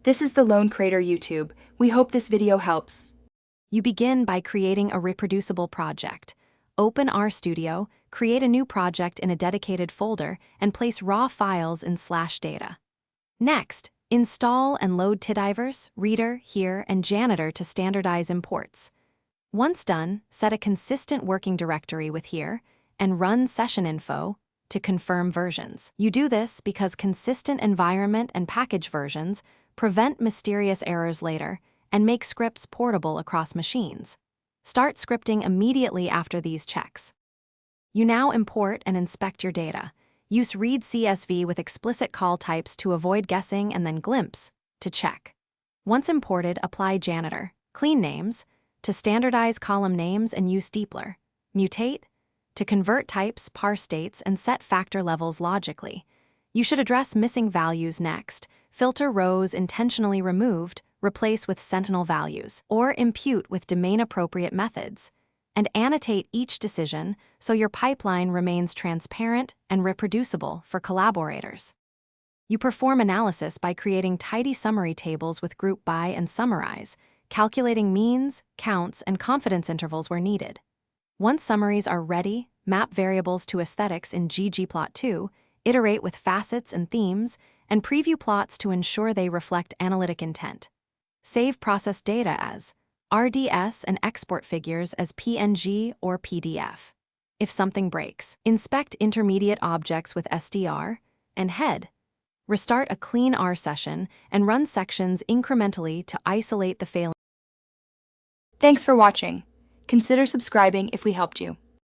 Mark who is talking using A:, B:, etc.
A: This is the Lone Creator YouTube. We hope this video helps.
B: You begin by creating a reproducible project. Open RStudio, create a new project in a dedicated folder, and place raw files in /data. Next, install and load Tidyverse, Reader, Here, and Janitor to standardize imports. Once done, set a consistent working directory with Here and run session info to confirm versions. You do this because consistent environment and package versions prevent mysterious errors later and make scripts portable across machines. Start scripting immediately after these checks. You now import and inspect your data. Use read CSV with explicit call types to avoid guessing, and then glimpse to check. Once imported, apply Janitor, clean names, to standardize column names and use Deepler. Mutate, to convert types, parse dates, and set factor levels logically. You should address missing values next. Filter rows intentionally removed, replace with Sentinel values, or impute with domain-appropriate methods. And annotate each decision so your pipeline remains transparent and reproducible for collaborators. You perform analysis by creating tidy summary tables with group by and summarize, calculating means, counts, and confidence intervals where needed. Once summaries are ready, map variables to aesthetics in ggplot2, iterate with facets and themes, and preview plots to ensure they reflect analytic intent. Save process data as RDS and export figures as PNG or PDF. If something breaks, inspect intermediate objects with SDR and head. Restart a clean R session and run sections incrementally to isolate the failing.
A: Thanks for watching. Consider subscribing if we helped you.